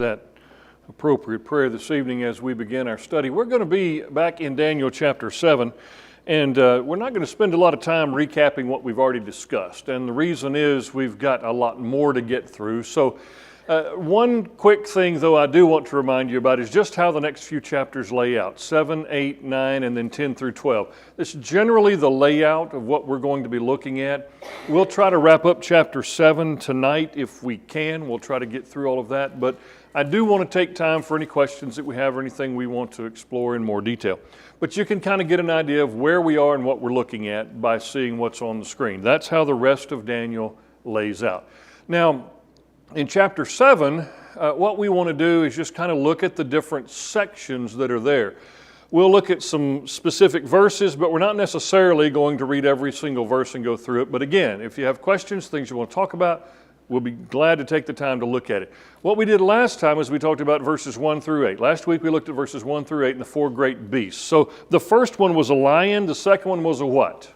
That appropriate prayer this evening as we begin our study. We're going to be back in Daniel chapter 7, and we're not going to spend a lot of time recapping what we've already discussed. And the reason is we've got a lot more to get through. So one quick thing, though, I do want to remind you about is just how the next few chapters lay out, 7, 8, 9, and then 10 through 12. This is generally the layout of what we're going to be looking at. We'll try to wrap up chapter 7 tonight if we can. We'll try to get through all of that, but I do want to take time for any questions that we have or anything we want to explore in more detail. But you can kind of get an idea of where we are and what we're looking at by seeing what's on the screen. That's how the rest of Daniel lays out. Now, in chapter 7, what we want to do is just kind of look at the different sections that are there. We'll look at some specific verses, but we're not necessarily going to read every single verse and go through it. But again, if you have questions, things you want to talk about, we'll be glad to take the time to look at it. What we did last time is we talked about verses 1 through 8. Last week we looked at verses 1 through 8 and the four great beasts. So the first one was a lion, the second one was a what?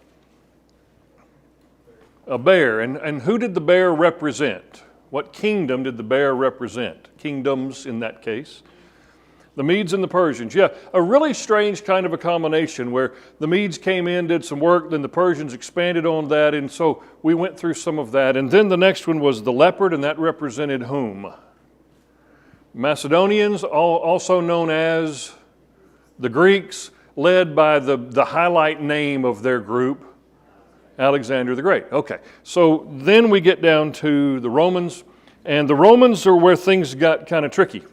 A bear. And who did the bear represent? What kingdom did the bear represent? Kingdoms in that case. The Medes and the Persians. Yeah, a really strange kind of a combination where the Medes came in, did some work, then the Persians expanded on that, and so we went through some of that. And then the next one was the leopard, and that represented whom? Macedonians, also known as the Greeks, led by the highlight name of their group, Alexander the Great. Okay, so then we get down to the Romans, and the Romans are where things got kind of tricky.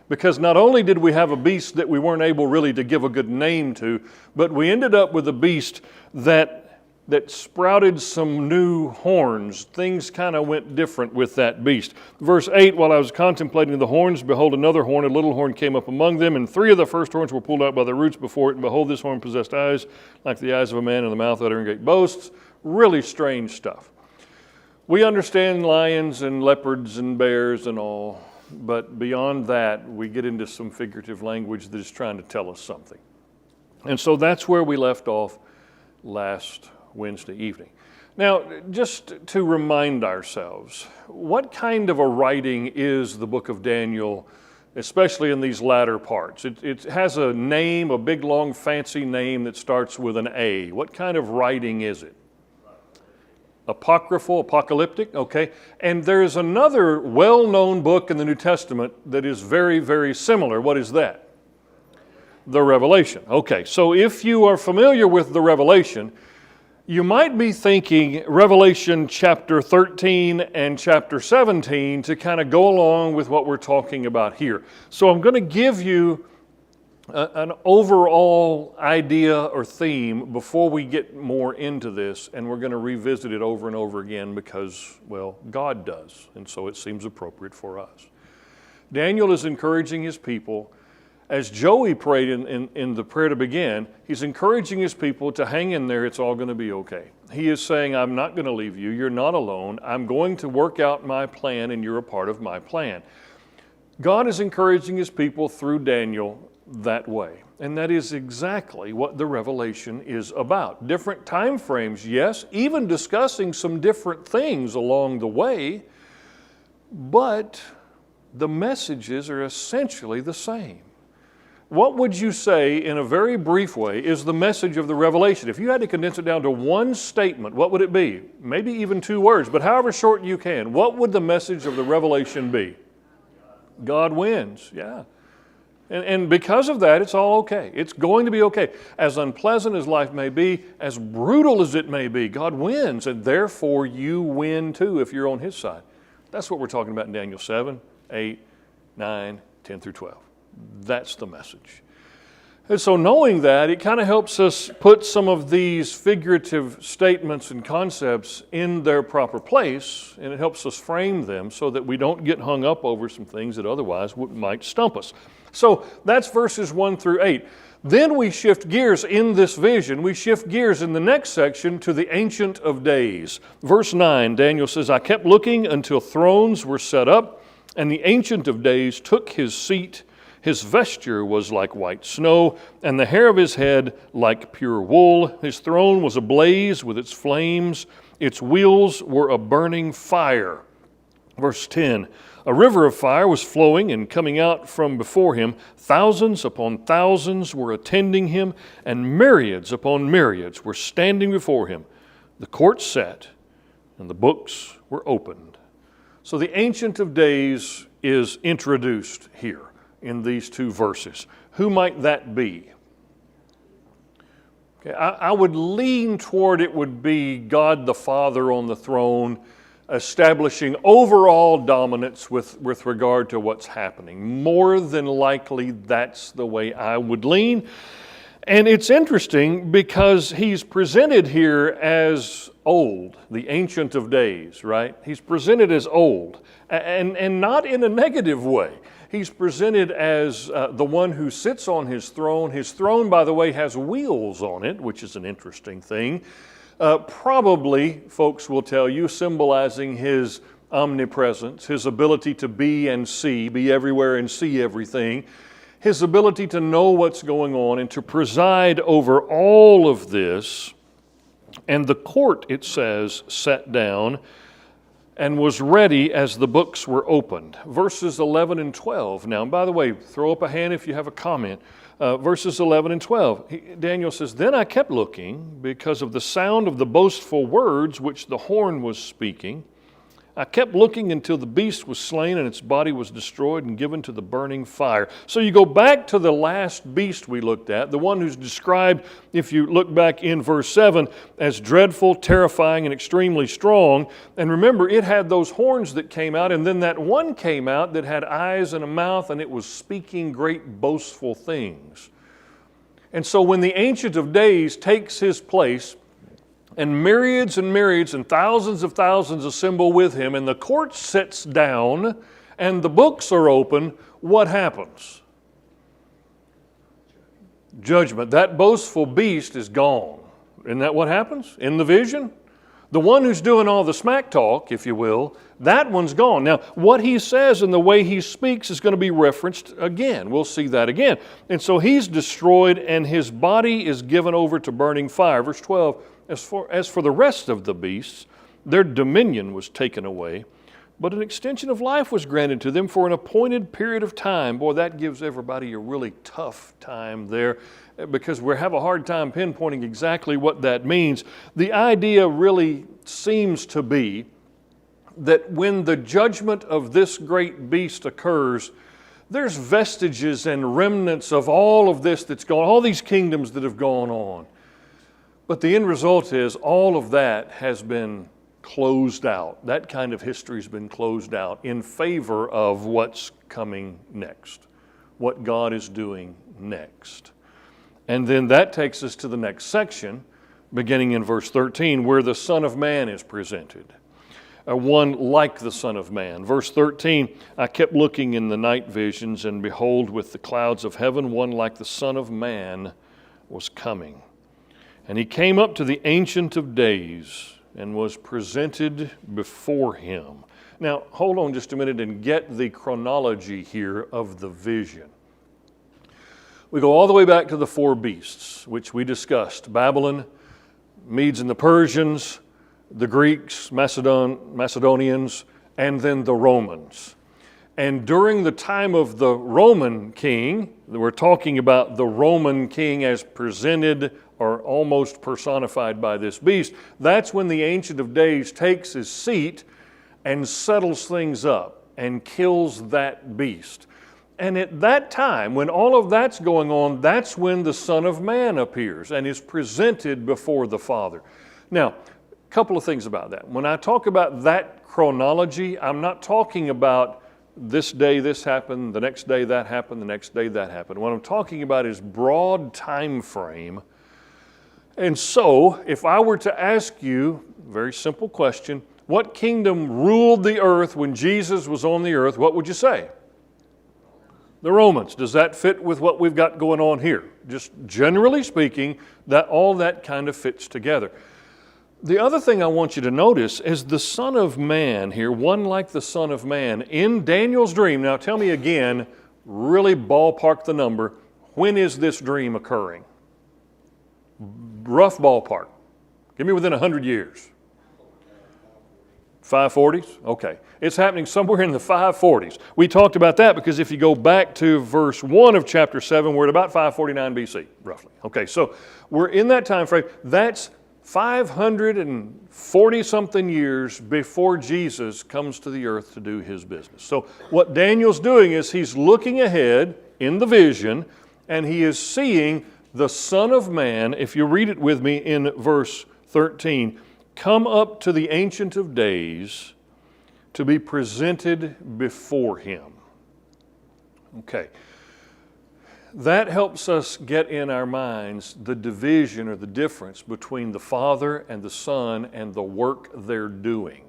Because not only did we have a beast that we weren't able really to give a good name to, but we ended up with a beast that sprouted some new horns. Things kind of went different with that beast. Verse 8, while I was contemplating the horns, behold, another horn, a little horn came up among them, and three of the first horns were pulled out by the roots before it, and behold, this horn possessed eyes like the eyes of a man, and the mouth uttering great boasts. Really strange stuff. We understand lions and leopards and bears and all, but beyond that, we get into some figurative language that is trying to tell us something. And so that's where we left off last Wednesday evening. Now, just to remind ourselves, what kind of a writing is the book of Daniel, especially in these latter parts? It has a name, a big, long, fancy name that starts with an A. What kind of writing is it? Apocryphal, apocalyptic, okay. And there's another well-known book in the New Testament that is very, very similar. What is that? The Revelation. Okay, so if you are familiar with the Revelation, you might be thinking Revelation chapter 13 and chapter 17 to kind of go along with what we're talking about here. So I'm going to give you an overall idea or theme before we get more into this, and we're going to revisit it over and over again because, well, God does, and so it seems appropriate for us. Daniel is encouraging his people, as Joey prayed in the prayer to begin, he's encouraging his people to hang in there, it's all going to be okay. He is saying, I'm not going to leave you, you're not alone, I'm going to work out my plan and you're a part of my plan. God is encouraging his people through Daniel that way. And that is exactly what the Revelation is about. Different time frames, yes, even discussing some different things along the way, but the messages are essentially the same. What would you say, in a very brief way, is the message of the Revelation? If you had to condense it down to one statement, what would it be? Maybe even two words, but however short you can. What would the message of the Revelation be? God wins, yeah. And because of that, it's all okay. It's going to be okay. As unpleasant as life may be, as brutal as it may be, God wins, and therefore you win too if you're on his side. That's what we're talking about in Daniel 7, 8, 9, 10 through 12. That's the message. And so knowing that, it kind of helps us put some of these figurative statements and concepts in their proper place, and it helps us frame them so that we don't get hung up over some things that otherwise might stump us. So that's verses 1 through 8. Then we shift gears in this vision. We shift gears in the next section to the Ancient of Days. Verse 9, Daniel says, I kept looking until thrones were set up, and the Ancient of Days took his seat. His vesture was like white snow, and the hair of his head like pure wool. His throne was ablaze with its flames. Its wheels were a burning fire. Verse 10, A river of fire was flowing and coming out from before him. Thousands upon thousands were attending him, and myriads upon myriads were standing before him. The court sat, and the books were opened. So the Ancient of Days is introduced here in these two verses. Who might that be? Okay, I would lean toward it would be God the Father on the throne, establishing overall dominance with regard to what's happening. More than likely, that's the way I would lean. And it's interesting because he's presented here as old, the Ancient of Days, right? He's presented as old, and not in a negative way. He's presented as the one who sits on his throne. His throne, by the way, has wheels on it, which is an interesting thing. Probably, folks will tell you, symbolizing his omnipresence, his ability to be and see, be everywhere and see everything, his ability to know what's going on and to preside over all of this. And the court, it says, sat down and was ready as the books were opened. Verses 11 and 12. Now, by the way, throw up a hand if you have a comment. Verses 11 and 12. Daniel says, "Then I kept looking because of the sound of the boastful words which the horn was speaking. I kept looking until the beast was slain and its body was destroyed and given to the burning fire." So you go back to the last beast we looked at, the one who's described, if you look back in verse 7, as dreadful, terrifying, and extremely strong. And remember, it had those horns that came out, and then that one came out that had eyes and a mouth, and it was speaking great boastful things. And so when the Ancient of Days takes his place, and myriads and thousands of thousands assemble with him, and the court sits down, and the books are open, what happens? Judgment. That boastful beast is gone. Isn't that what happens in the vision? The one who's doing all the smack talk, if you will, that one's gone. Now, what he says and the way he speaks is going to be referenced again. We'll see that again. And so he's destroyed, and his body is given over to burning fire. Verse 12, As for the rest of the beasts, their dominion was taken away, but an extension of life was granted to them for an appointed period of time. Boy, that gives everybody a really tough time there, because we have a hard time pinpointing exactly what that means. The idea really seems to be that when the judgment of this great beast occurs, there's vestiges and remnants of all of this that's gone, all these kingdoms that have gone on. But the end result is all of that has been closed out. That kind of history has been closed out in favor of what's coming next, what God is doing next. And then that takes us to the next section, beginning in verse 13, where the Son of Man is presented. One like the Son of Man. Verse 13, I kept looking in the night visions, and behold, with the clouds of heaven, one like the Son of Man was coming. And he came up to the Ancient of Days and was presented before him. Now, hold on just a minute and get the chronology here of the vision. We go all the way back to the four beasts, which we discussed. Babylon, Medes and the Persians, the Greeks, Macedonians, and then the Romans. And during the time of the Roman king, we're talking about the Roman king as presented or almost personified by this beast, that's when the Ancient of Days takes his seat and settles things up and kills that beast. And at that time, when all of that's going on, that's when the Son of Man appears and is presented before the Father. Now, a couple of things about that. When I talk about that chronology, I'm not talking about this day this happened, the next day that happened, the next day that happened. What I'm talking about is broad time frame. And so, if I were to ask you, very simple question, what kingdom ruled the earth when Jesus was on the earth, what would you say? The Romans. Does that fit with what we've got going on here? Just generally speaking, that all that kind of fits together. The other thing I want you to notice is the Son of Man here, one like the Son of Man, in Daniel's dream. Now tell me again, really ballpark the number, when is this dream occurring? Rough ballpark. Give me within 100 years. 540s? Okay. It's happening somewhere in the 540s. We talked about that because if you go back to verse 1 of chapter 7, we're at about 549 BC, roughly. Okay, so we're in that time frame. That's 540-something years before Jesus comes to the earth to do his business. So what Daniel's doing is he's looking ahead in the vision, and he is seeing the Son of Man, if you read it with me in verse 13, come up to the Ancient of Days to be presented before him. Okay. That helps us get in our minds the division or the difference between the Father and the Son and the work they're doing.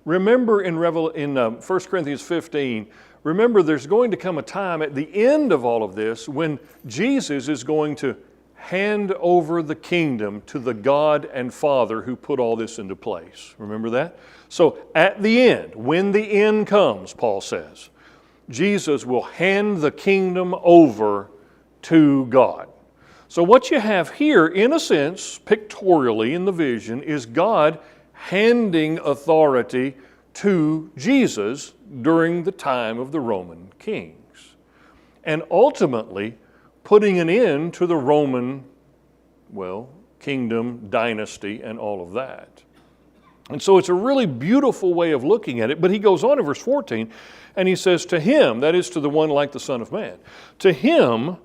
Remember in 1 Corinthians 15, remember there's going to come a time at the end of all of this when Jesus is going to hand over the kingdom to the God and Father who put all this into place. Remember that? So at the end, when the end comes, Paul says, Jesus will hand the kingdom over to God. So what you have here, in a sense, pictorially in the vision, is God handing authority to Jesus during the time of the Roman kings, and ultimately putting an end to the Roman, kingdom, dynasty, and all of that. And so it's a really beautiful way of looking at it. But he goes on in verse 14, and he says, to him, that is to the one like the Son of Man, to him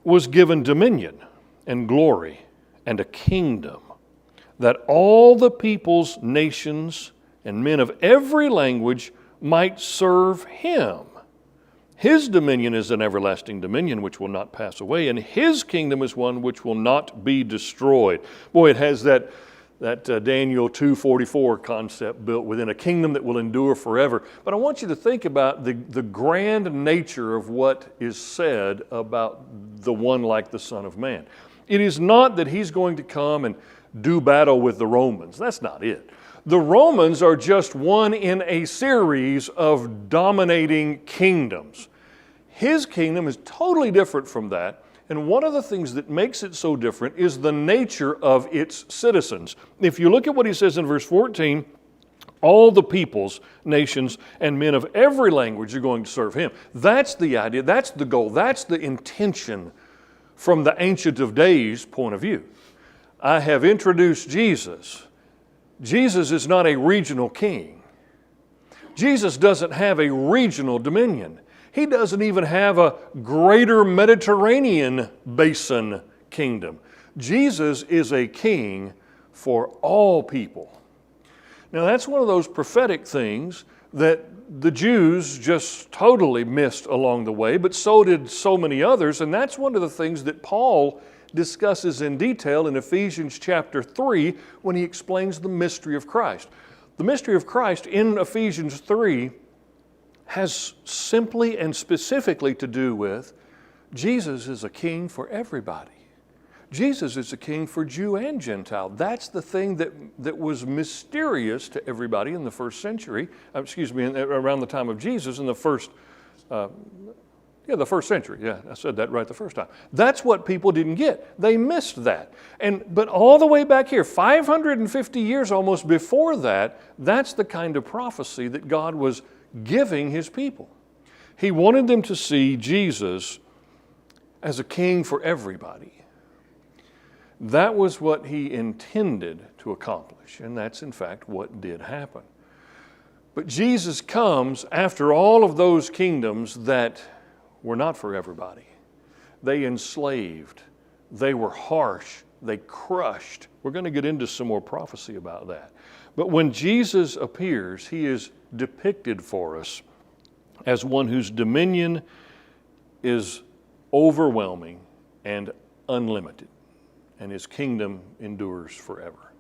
was given dominion and glory and a kingdom, that all the peoples, nations, and men of every language might serve him. His dominion is an everlasting dominion which will not pass away, and his kingdom is one which will not be destroyed. Boy, it has that Daniel 2:44 concept built within, a kingdom that will endure forever. But I want you to think about the grand nature of what is said about the one like the Son of Man. It is not that he's going to come and do battle with the Romans. That's not it. The Romans are just one in a series of dominating kingdoms. His kingdom is totally different from that. And one of the things that makes it so different is the nature of its citizens. If you look at what he says in verse 14, all the peoples, nations, and men of every language are going to serve him. That's the idea, that's the goal, that's the intention from the Ancient of Days point of view. I have introduced Jesus. Jesus is not a regional king. Jesus doesn't have a regional dominion. He doesn't even have a greater Mediterranean basin kingdom. Jesus is a king for all people. Now that's one of those prophetic things that the Jews just totally missed along the way, but so did so many others, and that's one of the things that Paul discusses in detail in Ephesians chapter 3 when he explains the mystery of Christ. The mystery of Christ in Ephesians 3 has simply and specifically to do with Jesus is a king for everybody. Jesus is a king for Jew and Gentile. That's the thing that was mysterious to everybody in the first century, around the time of Jesus in the first century. Yeah, I said that right the first time. That's what people didn't get. They missed that. But all the way back here, 550 years almost before that, that's the kind of prophecy that God was giving his people. He wanted them to see Jesus as a king for everybody. That was what he intended to accomplish, and that's in fact what did happen. But Jesus comes after all of those kingdoms that were not for everybody. They enslaved, they were harsh, they crushed. We're going to get into some more prophecy about that. But when Jesus appears, he is depicted for us as one whose dominion is overwhelming and unlimited, and his kingdom endures forever.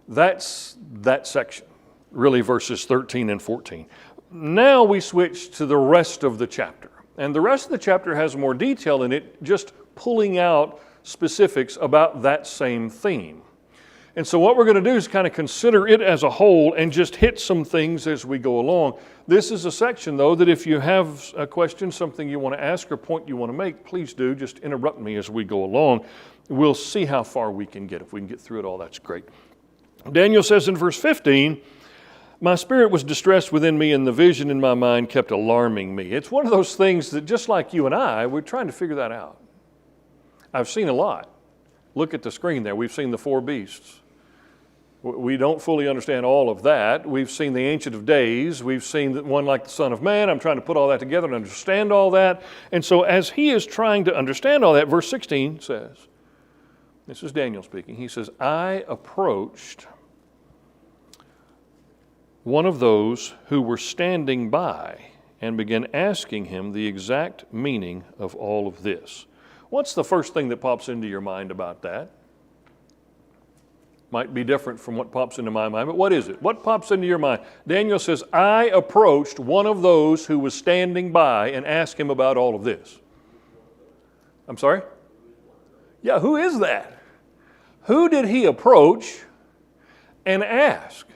That's that section, really verses 13 and 14. Now we switch to the rest of the chapter. And the rest of the chapter has more detail in it, just pulling out specifics about that same theme. And so what we're going to do is kind of consider it as a whole and just hit some things as we go along. This is a section, though, that if you have a question, something you want to ask or point you want to make, please do. Just interrupt me as we go along. We'll see how far we can get. If we can get through it all, that's great. Daniel says in verse 15, My spirit was distressed within me, and the vision in my mind kept alarming me. It's one of those things that, just like you and I, we're trying to figure that out. I've seen a lot. Look at the screen there. We've seen the four beasts. We don't fully understand all of that. We've seen the Ancient of Days. We've seen one like the Son of Man. I'm trying to put all that together and understand all that. And so as he is trying to understand all that, verse 16 says, this is Daniel speaking, he says, I approached one of those who were standing by and began asking him the exact meaning of all of this. What's the first thing that pops into your mind about that? Might be different from what pops into my mind, but what is it? What pops into your mind? Daniel says, I approached one of those who was standing by and asked him about all of this. I'm sorry? Yeah, who is that? Who did he approach and ask?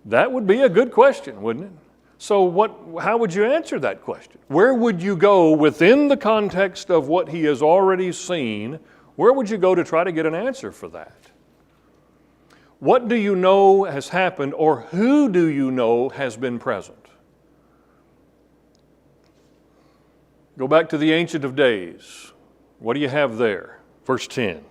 That would be a good question, wouldn't it? So how would you answer that question? Where would you go within the context of what he has already seen? Where would you go to try to get an answer for that? What do you know has happened, or who do you know has been present? Go back to the Ancient of Days. What do you have there? Verse 10.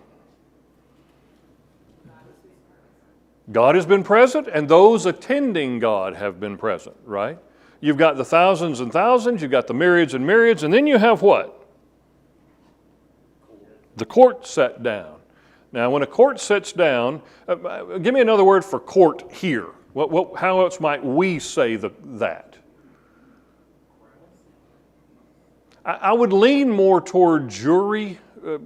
God has been present, and those attending God have been present, right? You've got the thousands and thousands, you've got the myriads and myriads, and then you have what? The court sat down. Now, when a court sits down, give me another word for court here. How else might we say that? I would lean more toward jury,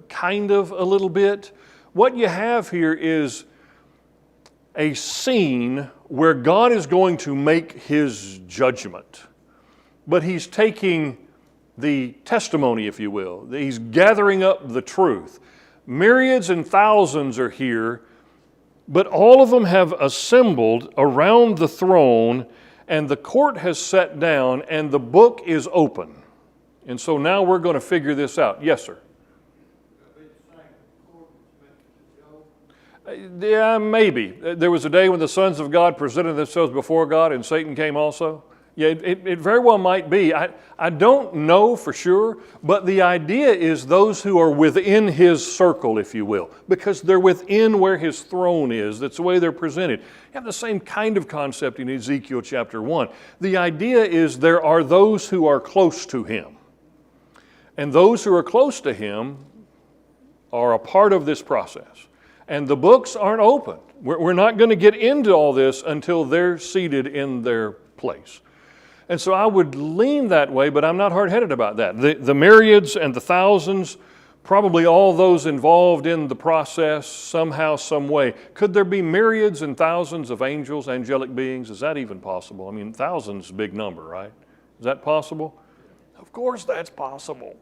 kind of a little bit. What you have here is a scene where God is going to make his judgment. But he's taking the testimony, if you will. He's gathering up the truth. Myriads and thousands are here, but all of them have assembled around the throne, and the court has sat down, and the book is open. And so now we're going to figure this out. Yes, sir? Yeah, maybe. There was a day when the sons of God presented themselves before God, and Satan came also. Yeah, it very well might be. I don't know for sure, but the idea is those who are within his circle, if you will, because they're within where his throne is. That's the way they're presented. You have the same kind of concept in Ezekiel chapter 1. The idea is there are those who are close to him, and those who are close to him are a part of this process. And the books aren't open. We're not going to get into all this until they're seated in their place. And so I would lean that way, but I'm not hard-headed about that. The myriads and the thousands, probably all those involved in the process somehow, some way. Could there be myriads and thousands of angels, angelic beings? Is that even possible? I mean, thousands is a big number, right? Is that possible? Of course that's possible.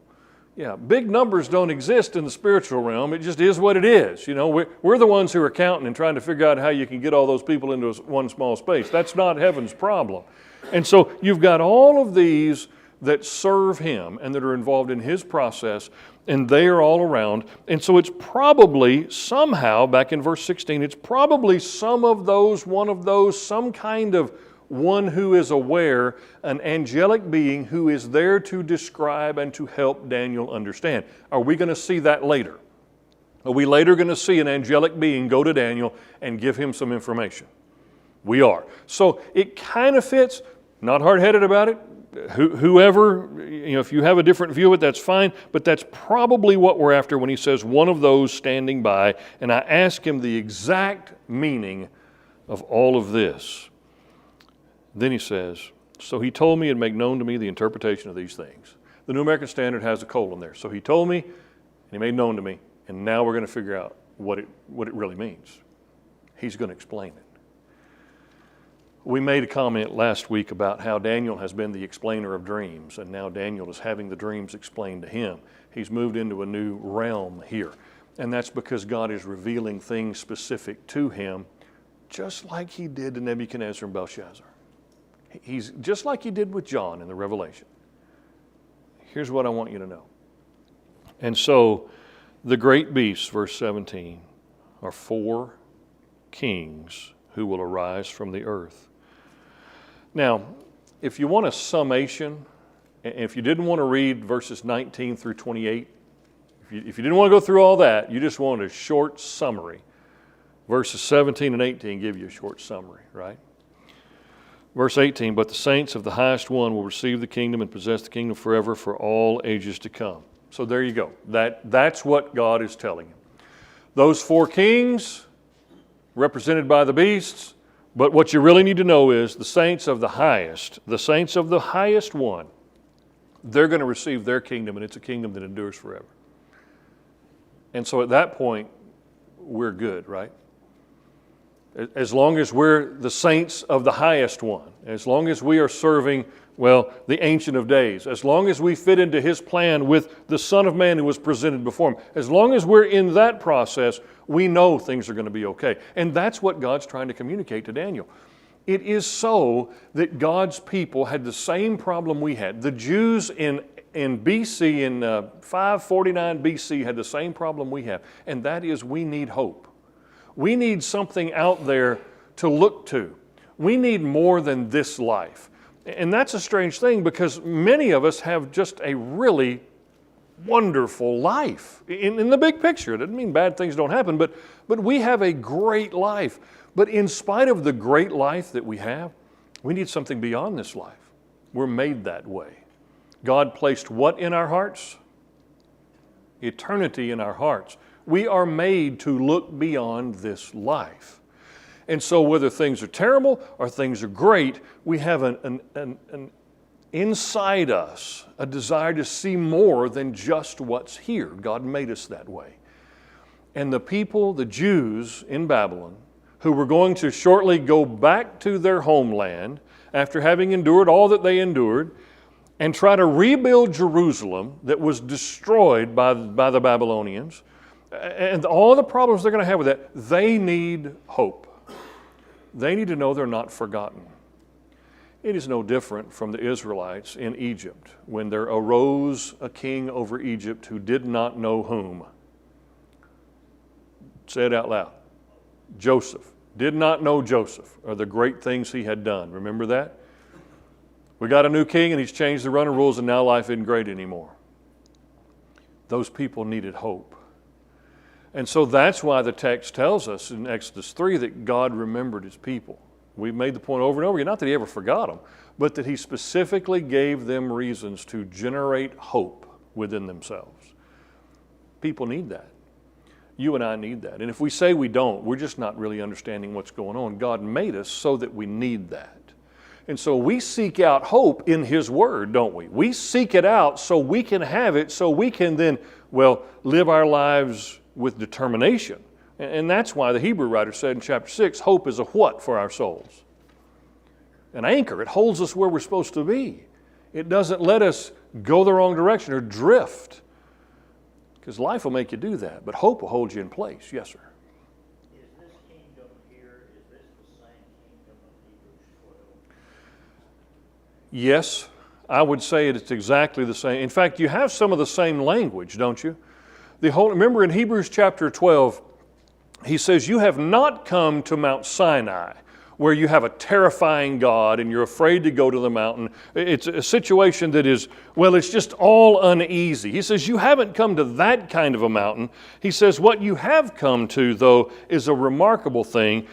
Yeah, big numbers don't exist in the spiritual realm. It just is what it is. You know, we're the ones who are counting and trying to figure out how you can get all those people into one small space. That's not heaven's problem. And so you've got all of these that serve him and that are involved in his process, and they are all around. And so it's probably somehow, back in verse 16, it's probably some of those, one of those, some kind of one who is aware, an angelic being who is there to describe and to help Daniel understand. Are we going to see that later? Are we later going to see an angelic being go to Daniel and give him some information? We are. So it kind of fits, not hard-headed about it. Whoever, if you have a different view of it, that's fine, but that's probably what we're after when he says one of those standing by, and I ask him the exact meaning of all of this. Then he says, so he told me and make known to me the interpretation of these things. The New American Standard has a colon there. So he told me, and he made known to me, and now we're going to figure out what it really means. He's going to explain it. We made a comment last week about how Daniel has been the explainer of dreams, and now Daniel is having the dreams explained to him. He's moved into a new realm here, and that's because God is revealing things specific to him, just like he did to Nebuchadnezzar and Belshazzar. He's just like he did with John in the Revelation. Here's what I want you to know. And so the great beasts, verse 17, are 4 kings who will arise from the earth. Now, if you want a summation, and if you didn't want to read verses 19 through 28, if you didn't want to go through all that, you just wanted a short summary. Verses 17 and 18 give you a short summary, right? Verse 18, but the saints of the highest one will receive the kingdom and possess the kingdom forever for all ages to come. So there you go. That's what God is telling him. Those four kings, represented by the beasts, but what you really need to know is the saints of the highest one, they're going to receive their kingdom, and it's a kingdom that endures forever. And so at that point, we're good, right? As long as we're the saints of the highest one, as long as we are serving, well, the Ancient of Days, as long as we fit into his plan with the Son of Man who was presented before him, as long as we're in that process, we know things are going to be okay. And that's what God's trying to communicate to Daniel. It is so that God's people had the same problem we had. The Jews in BC, in 549 BC, had the same problem we have, and that is we need hope. We need something out there to look to. We need more than this life. And that's a strange thing because many of us have just a really wonderful life in the big picture. It doesn't mean bad things don't happen, but we have a great life. But in spite of the great life that we have, we need something beyond this life. We're made that way. God placed what in our hearts? Eternity in our hearts. We are made to look beyond this life. And so whether things are terrible or things are great, we have an inside us a desire to see more than just what's here. God made us that way. And the people, the Jews in Babylon, who were going to shortly go back to their homeland after having endured all that they endured, and try to rebuild Jerusalem that was destroyed by the Babylonians, and all the problems they're going to have with that, they need hope. They need to know they're not forgotten. It is no different from the Israelites in Egypt when there arose a king over Egypt who did not know whom. Say it out loud. Joseph. Did not know Joseph or the great things he had done. Remember that? We got a new king and he's changed the running rules and now life isn't great anymore. Those people needed hope. And so that's why the text tells us in Exodus 3 that God remembered his people. We've made the point over and over again, not that he ever forgot them, but that he specifically gave them reasons to generate hope within themselves. People need that. You and I need that. And if we say we don't, we're just not really understanding what's going on. God made us so that we need that. And so we seek out hope in his word, don't we? We seek it out so we can have it, so we can then, live our lives with determination. And that's why the Hebrew writer said in chapter 6, hope is a what for our souls? An anchor. It holds us where we're supposed to be. It doesn't let us go the wrong direction or drift. Because life will make you do that, but hope will hold you in place. Yes, sir. Is this kingdom here, is this the same kingdom of Hebrews 12? Yes, I would say it's exactly the same. In fact, you have some of the same language, don't you? Remember in Hebrews chapter 12, he says, you have not come to Mount Sinai, where you have a terrifying God and you're afraid to go to the mountain. It's a situation that is, it's just all uneasy. He says, you haven't come to that kind of a mountain. He says, what you have come to, though, is a remarkable thing.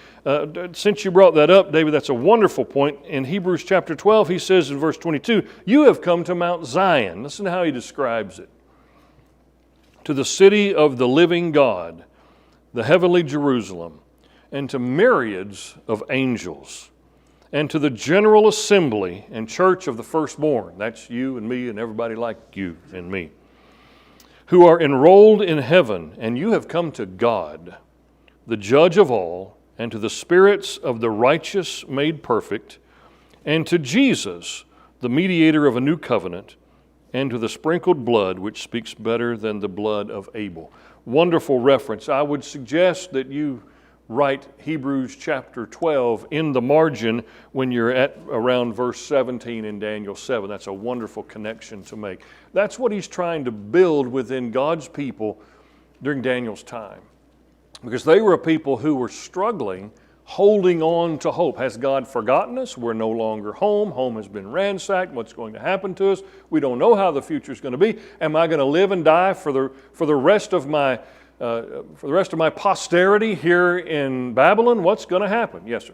Since you brought that up, David, that's a wonderful point. In Hebrews chapter 12, he says in verse 22, you have come to Mount Zion. Listen to how he describes it. To the city of the living God, the heavenly Jerusalem, and to myriads of angels, and to the general assembly and church of the firstborn, that's you and me and everybody like you and me, who are enrolled in heaven, and you have come to God, the judge of all, and to the spirits of the righteous made perfect, and to Jesus, the mediator of a new covenant, and to the sprinkled blood, which speaks better than the blood of Abel. Wonderful reference. I would suggest that you write Hebrews chapter 12 in the margin when you're at around verse 17 in Daniel 7. That's a wonderful connection to make. That's what he's trying to build within God's people during Daniel's time. Because they were a people who were struggling holding on to hope. Has God forgotten us? We're no longer home. Home has been ransacked. What's going to happen to us? We don't know how the future is going to be. Am I going to live and die for the rest of my posterity here in Babylon? What's going to happen? Yes, sir.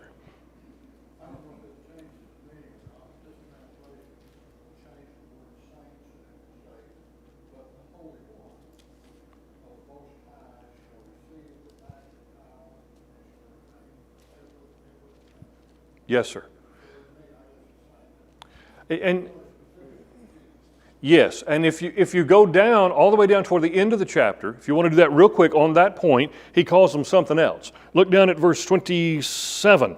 I don't know if it changed the meaning or not. This translation changed the word saints and say, but the Holy One of the Most High shall receive the master power and shall reign forever. Yes, sir. And yes, and if you go down, all the way down toward the end of the chapter, if you want to do that real quick on that point, he calls them something else. Look down at verse 27.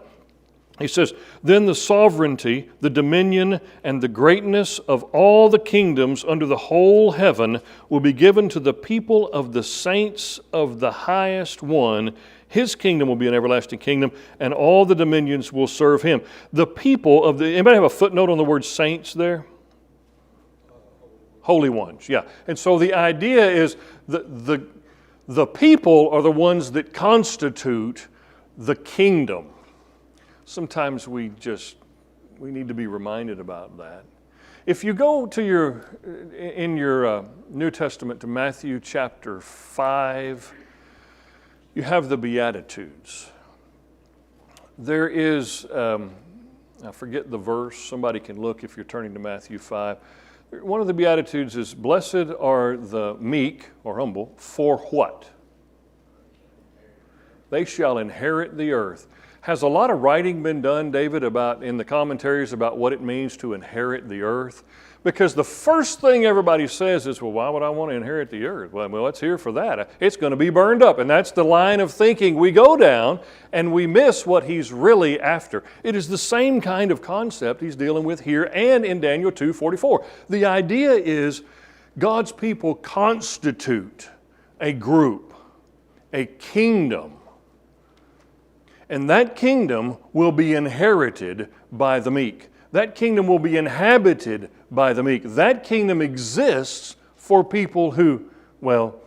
He says, then the sovereignty, the dominion, and the greatness of all the kingdoms under the whole heaven will be given to the people of the saints of the highest one. His kingdom will be an everlasting kingdom, and all the dominions will serve him. The people of the, anybody have a footnote on the word saints there? Holy ones, yeah. And so the idea is the people are the ones that constitute the kingdom. Sometimes we need to be reminded about that. If you go to in your New Testament to Matthew chapter 5, you have the Beatitudes. There is, I forget the verse, somebody can look if you're turning to Matthew 5. One of the Beatitudes is, blessed are the meek, or humble, for what? They shall inherit the earth. Has a lot of writing been done, David, in the commentaries about what it means to inherit the earth? Because the first thing everybody says is, well, why would I want to inherit the earth? Well, it's here for that. It's going to be burned up. And that's the line of thinking we go down, and we miss what he's really after. It is the same kind of concept he's dealing with here and in Daniel 2:44. The idea is God's people constitute a group, a kingdom. And that kingdom will be inherited by the meek. That kingdom will be inhabited by the meek. That kingdom exists for people who, well,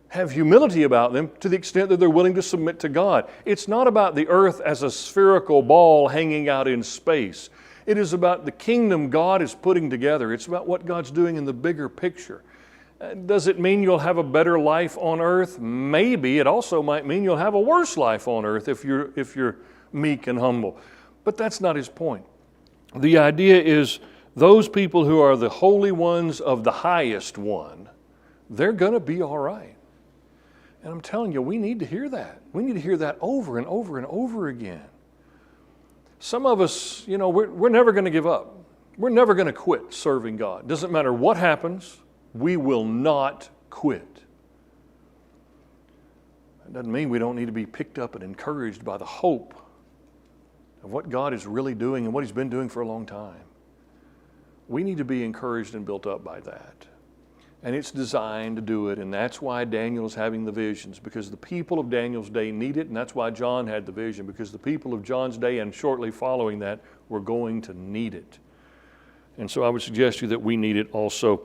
have humility about them to the extent that they're willing to submit to God. It's not about the earth as a spherical ball hanging out in space. It is about the kingdom God is putting together. It's about what God's doing in the bigger picture. Does it mean you'll have a better life on earth? Maybe. It also might mean you'll have a worse life on earth if you're meek and humble. But that's not his point. The idea is those people who are the holy ones of the highest one, they're going to be all right. And I'm telling you, we need to hear that. We need to hear that over and over and over again. Some of us, we're never going to give up. We're never going to quit serving God. Doesn't matter what happens. We will not quit. That doesn't mean we don't need to be picked up and encouraged by the hope of what God is really doing and what he's been doing for a long time. We need to be encouraged and built up by that. And it's designed to do it, and that's why Daniel's having the visions, because the people of Daniel's day need it, and that's why John had the vision, because the people of John's day and shortly following that were going to need it. And so I would suggest to you that we need it also.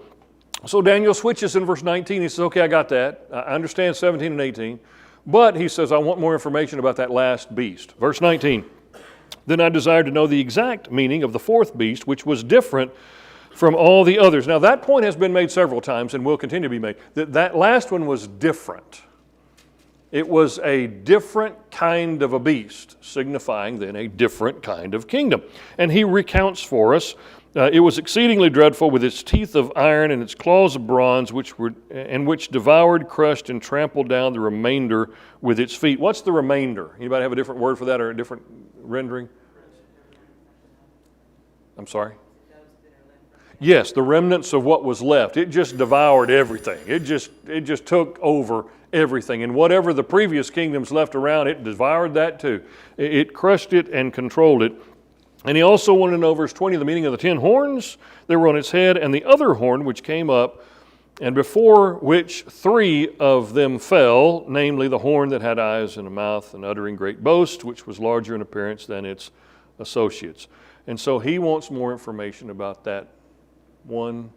So Daniel switches in verse 19. He says, okay, I got that. I understand 17 and 18. But he says, I want more information about that last beast. Verse 19. Then I desired to know the exact meaning of the fourth beast, which was different from all the others. Now that point has been made several times and will continue to be made. That last one was different. It was a different kind of a beast, signifying then a different kind of kingdom. And he recounts for us, it was exceedingly dreadful, with its teeth of iron and its claws of bronze, which devoured, crushed, and trampled down the remainder with its feet. What's the remainder? Anybody have a different word for that or a different rendering? I'm sorry? Yes, the remnants of what was left. It just devoured everything. It just took over everything. And whatever the previous kingdoms left around, it devoured that too. It crushed it and controlled it. And he also wanted to know, verse 20, the meaning of the 10 horns that were on its head, and the other horn which came up, and before which 3 of them fell, namely the horn that had eyes and a mouth, and uttering great boast, which was larger in appearance than its associates. And so he wants more information about that one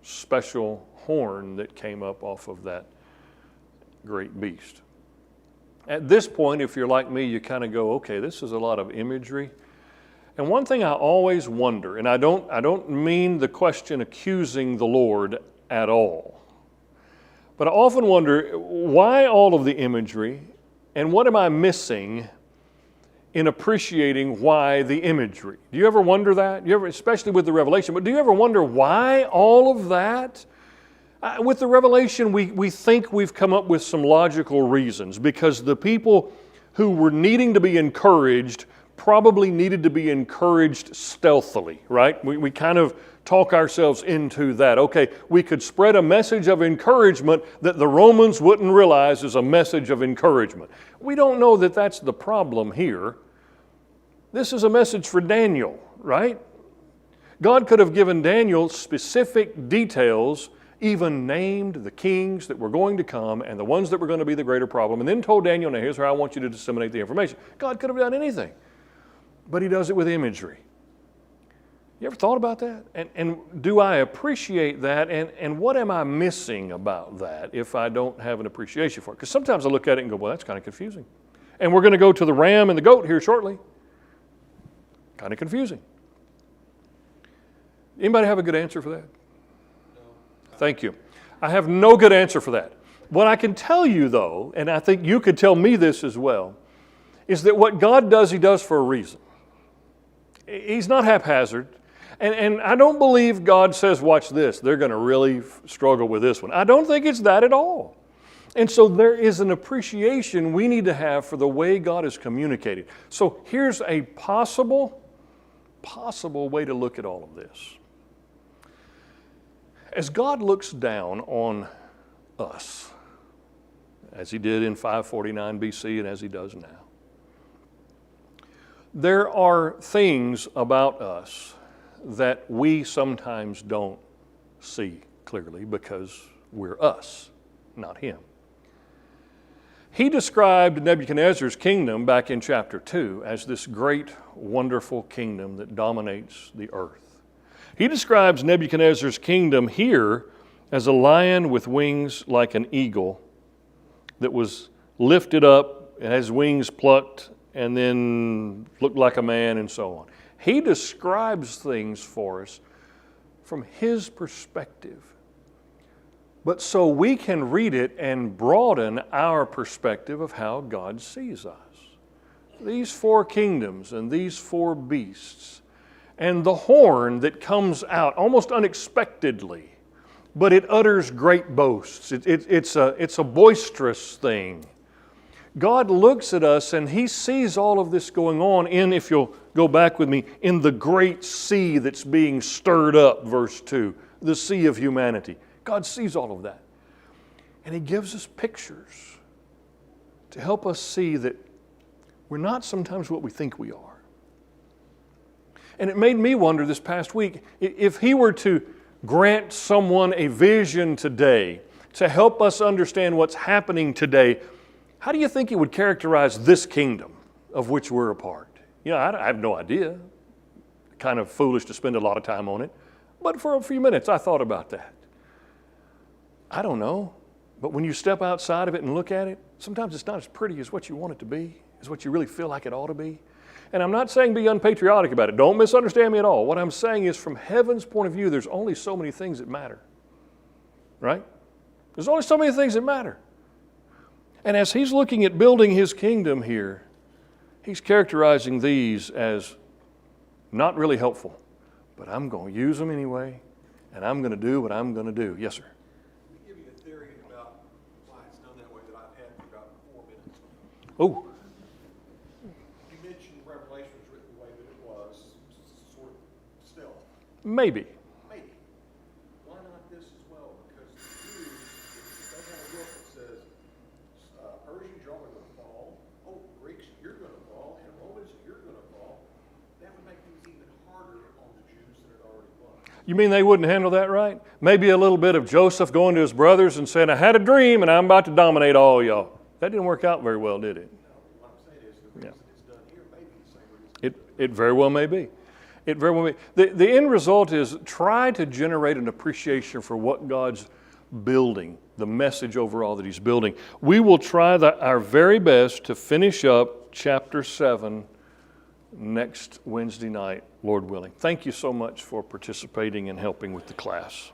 special horn that came up off of that great beast. At this point, if you're like me, you kind of go, okay, this is a lot of imagery. And one thing I always wonder, and I don't mean the question accusing the Lord at all, but I often wonder, why all of the imagery, and what am I missing in appreciating why the imagery? Do you ever wonder that? Especially with the Revelation, but do you ever wonder why all of that? With the Revelation, we think we've come up with some logical reasons, because the people who were needing to be encouraged probably needed to be encouraged stealthily, right? We kind of talk ourselves into that. Okay, we could spread a message of encouragement that the Romans wouldn't realize is a message of encouragement. We don't know that that's the problem here. This is a message for Daniel, right? God could have given Daniel specific details, even named the kings that were going to come and the ones that were going to be the greater problem, and then told Daniel, now here's how I want you to disseminate the information. God could have done anything, but He does it with imagery. You ever thought about that? And do I appreciate that? And what am I missing about that if I don't have an appreciation for it? Because sometimes I look at it and go, well, that's kind of confusing. And we're going to go to the ram and the goat here shortly. Kind of confusing. Anybody have a good answer for that? No. Thank you. I have no good answer for that. What I can tell you, though, and I think you could tell me this as well, is that what God does, He does for a reason. He's not haphazard. And I don't believe God says, watch this, they're going to really struggle with this one. I don't think it's that at all. And so there is an appreciation we need to have for the way God is communicating. So here's a possible way to look at all of this. As God looks down on us, as He did in 549 BC and as He does now, there are things about us that we sometimes don't see clearly because we're us, not Him. He described Nebuchadnezzar's kingdom back in chapter 2 as this great, wonderful kingdom that dominates the earth. He describes Nebuchadnezzar's kingdom here as a lion with wings like an eagle that was lifted up and has wings plucked and then looked like a man and so on. He describes things for us from His perspective. But so we can read it and broaden our perspective of how God sees us. These four kingdoms and these four beasts and the horn that comes out almost unexpectedly, but it utters great boasts. It's a boisterous thing. God looks at us and He sees all of this going on in, if you'll go back with me, in the great sea that's being stirred up, verse 2, the sea of humanity. God sees all of that. And He gives us pictures to help us see that we're not sometimes what we think we are. And it made me wonder this past week, if He were to grant someone a vision today to help us understand what's happening today, how do you think He would characterize this kingdom of which we're a part? You know, I have no idea. Kind of foolish to spend a lot of time on it. But for a few minutes, I thought about that. I don't know. But when you step outside of it and look at it, sometimes it's not as pretty as what you want it to be, as what you really feel like it ought to be. And I'm not saying be unpatriotic about it. Don't misunderstand me at all. What I'm saying is, from heaven's point of view, there's only so many things that matter. Right? There's only so many things that matter. And as He's looking at building His kingdom here, He's characterizing these as not really helpful, but I'm going to use them anyway, and I'm going to do what I'm going to do. Yes, sir? Give me a theory about why it's done that way that I've had for about 4 minutes. Oh, You mentioned Revelation was written the way that it was, sort of stealth. maybe. Maybe. Why not this as well? Because the Jews, if they have a book that says, Persians, y'all are going to fall. Oh, Greeks, you're going to fall. And Romans, you're going to fall. That would make things even harder on the Jews than it already was. You mean they wouldn't handle that right? Maybe a little bit of Joseph going to his brothers and saying, I had a dream and I'm about to dominate all y'all. That didn't work out very well, did it? No, what I'm saying is the reason it's done here may be the same reason. It very well may be. It very well may be. The end result is try to generate an appreciation for what God's building, the message overall that he's building. We will try our very best to finish up chapter 7 next Wednesday night, Lord willing. Thank you so much for participating and helping with the class.